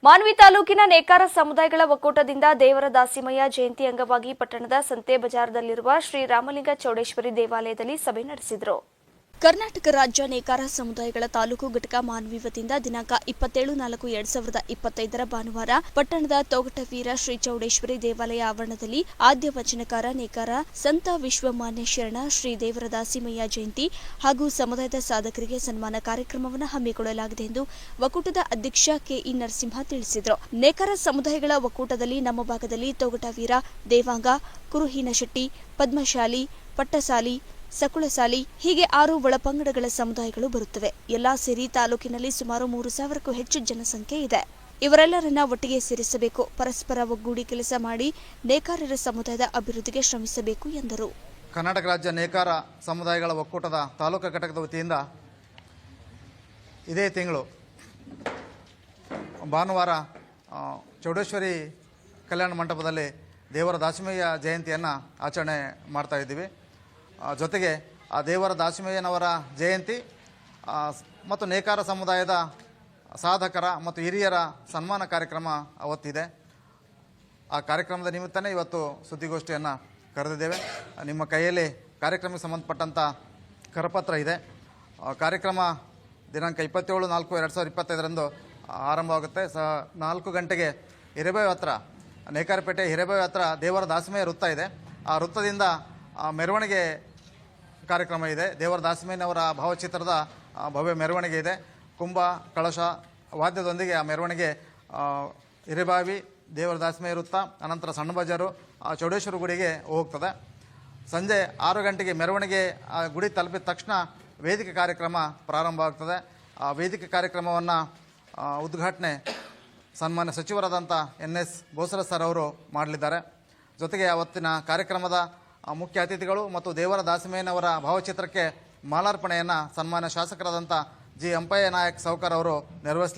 ಮಾನ್ವಿ ತಾಲೂಕಿನ ನೇಕಾರ ಸಮುದಾಯಗಳ ಒಕ್ಕೂಟದಿಂದ ದೇವರ ದಾಸಿಮಯ್ಯ ಜಯಂತಿ ಅಂಗವಾಗಿ ಪಟ್ಟಣದ ಸಂತೆ ಬಜಾರದಲ್ಲಿರುವ ಶ್ರೀ ರಾಮಲಿಂಗ ಚೌಡೇಶ್ವರಿ ದೇವಾಲಯದಲ್ಲಿ ಸಭೆ ನಡೆಸಿದರು. ಕರ್ನಾಟಕ ರಾಜ್ಯ ನೇಕಾರ ಸಮುದಾಯಗಳ ತಾಲೂಕು ಘಟಕ ಮಾನ್ವಿ ವತಿಯಿಂದ ದಿನಾಂಕ 27/4/2025 ಭಾನುವಾರ ಪಟ್ಟಣದ ತೋಗಟವೀರ ಶ್ರೀ ಚೌಡೇಶ್ವರಿ ದೇವಾಲಯ ಆವರಣದಲ್ಲಿ ಆದ್ಯ ವಚನಕಾರ ನೇಕಾರ ಸಂತ ವಿಶ್ವಮಾನ್ಯ ಶರಣ ಶ್ರೀ ದೇವರ ದಾಸಿಮಯ್ಯ ಜಯಂತಿ ಹಾಗೂ ಸಮುದಾಯದ ಸಾಧಕರಿಗೆ ಸನ್ಮಾನ ಕಾರ್ಯಕ್ರಮವನ್ನು ಹಮ್ಮಿಕೊಳ್ಳಲಾಗಿದೆ ಎಂದು ಒಕ್ಕೂಟದ ಅಧ್ಯಕ್ಷ ಕೆಇ ನರಸಿಂಹ ತಿಳಿಸಿದರು. ನೇಕಾರ ಸಮುದಾಯಗಳ ಒಕ್ಕೂಟದಲ್ಲಿ ನಮ್ಮ ಭಾಗದಲ್ಲಿ ತೋಗಟವೀರ, ದೇವಾಂಗ, ಕುರುಹಿನಶೆಟ್ಟಿ, ಪದ್ಮಶಾಲಿ, ಪಟ್ಟಸಾಲಿ, ಸಕುಳಸಾಲಿ ಹೀಗೆ 6 ಒಳಪಂಗಡಗಳ ಸಮುದಾಯಗಳು ಬರುತ್ತವೆ. ಎಲ್ಲಾ ಸೇರಿ ತಾಲೂಕಿನಲ್ಲಿ ಸುಮಾರು 3,000ಕ್ಕೂ ಹೆಚ್ಚು ಜನಸಂಖ್ಯೆ ಇದೆ. ಇವರೆಲ್ಲರನ್ನ ಒಟ್ಟಿಗೆ ಸೇರಿಸಬೇಕು, ಪರಸ್ಪರ ಒಗ್ಗೂಡಿ ಕೆಲಸ ಮಾಡಿ ನೇಕಾರರ ಸಮುದಾಯದ ಅಭಿವೃದ್ಧಿಗೆ ಶ್ರಮಿಸಬೇಕು ಎಂದರು. ಕರ್ನಾಟಕ ರಾಜ್ಯ ನೇಕಾರ ಸಮುದಾಯಗಳ ಒಕ್ಕೂಟದ ತಾಲೂಕು ಘಟಕದ ವತಿಯಿಂದ ಇದೇ ತಿಂಗಳು ಭಾನುವಾರ ಚೌಡೇಶ್ವರಿ ಕಲ್ಯಾಣ ಮಂಟಪದಲ್ಲಿ ದೇವರ ದಾಸಿಮಯ್ಯ ಜಯಂತಿಯನ್ನು ಆಚರಣೆ ಮಾಡ್ತಾ ಇದ್ದೀವಿ. ಜೊತೆಗೆ ಆ ದೇವರ ದಾಸಿಮಯ್ಯನವರ ಜಯಂತಿ ಮತ್ತು ನೇಕಾರ ಸಮುದಾಯದ ಸಾಧಕರ ಮತ್ತು ಹಿರಿಯರ ಸನ್ಮಾನ ಕಾರ್ಯಕ್ರಮ ಅವತ್ತಿದೆ. ಆ ಕಾರ್ಯಕ್ರಮದ ನಿಮಿತ್ತನೇ ಇವತ್ತು ಸುದ್ದಿಗೋಷ್ಠಿಯನ್ನು ಕರೆದಿದ್ದೇವೆ. ನಿಮ್ಮ ಕೈಯಲ್ಲಿ ಕಾರ್ಯಕ್ರಮಕ್ಕೆ ಸಂಬಂಧಪಟ್ಟಂಥ ಕರಪತ್ರ ಇದೆ. ಕಾರ್ಯಕ್ರಮ ದಿನಾಂಕ 27/4/2025 ಆರಂಭವಾಗುತ್ತೆ. 4 ಗಂಟೆಗೆ ಹಿರೇಬಾವಿ ಹತ್ರ, ನೇಕಾರಪೇಟೆ ಹಿರೇಬಾವಿ ಹತ್ರ ದೇವರ ದಾಸಿಮಯ್ಯ ವೃತ್ತ ಇದೆ. ಆ ವೃತ್ತದಿಂದ ಮೆರವಣಿಗೆ ಕಾರ್ಯಕ್ರಮ ಇದೆ. ದೇವರ ದಾಸಿಮಯ್ಯನವರ ಭಾವಚಿತ್ರದ ಭವ್ಯ ಮೆರವಣಿಗೆ ಇದೆ. ಕುಂಭ, ಕಳಶ ವಾದ್ಯದೊಂದಿಗೆ ಆ ಮೆರವಣಿಗೆ ಹಿರೇಬಾವಿ, ದೇವರ ದಾಸಿಮಯ್ಯ ವೃತ್ತ, ಅನಂತರ ಸಣ್ಣ ಬಜಾರು, ಚೌಡೇಶ್ವರ ಗುಡಿಗೆ ಹೋಗ್ತದೆ. ಸಂಜೆ 6 ಗಂಟೆಗೆ ಮೆರವಣಿಗೆ ಗುಡಿ ತಲುಪಿದ ತಕ್ಷಣ ವೇದಿಕೆ ಕಾರ್ಯಕ್ರಮ ಪ್ರಾರಂಭವಾಗ್ತದೆ. ಆ ವೇದಿಕೆ ಕಾರ್ಯಕ್ರಮವನ್ನು ಉದ್ಘಾಟನೆ ಸನ್ಮಾನ್ಯ ಸಚಿವರಾದಂಥ NS ಬೋಸರ ಸರ್ ಅವರು ಮಾಡಲಿದ್ದಾರೆ. ಜೊತೆಗೆ ಅವತ್ತಿನ ಕಾರ್ಯಕ್ರಮದ ಮುಖ್ಯ ಅತಿಥಿಗಳು ಮತ್ತು ದೇವರ ದಾಸಿಮಯ್ಯನವರ ಭಾವಚಿತ್ರಕ್ಕೆ ಮಾಲಾರ್ಪಣೆಯನ್ನು ಸನ್ಮಾನ್ಯ ಶಾಸಕರಾದಂಥ ಜಿ ಅಂಪಯ್ಯ ನಾಯಕ್ ಸೌಕರ್ ಅವರು ನೆರವೇರಿಸಲಿದ್ದಾರೆ.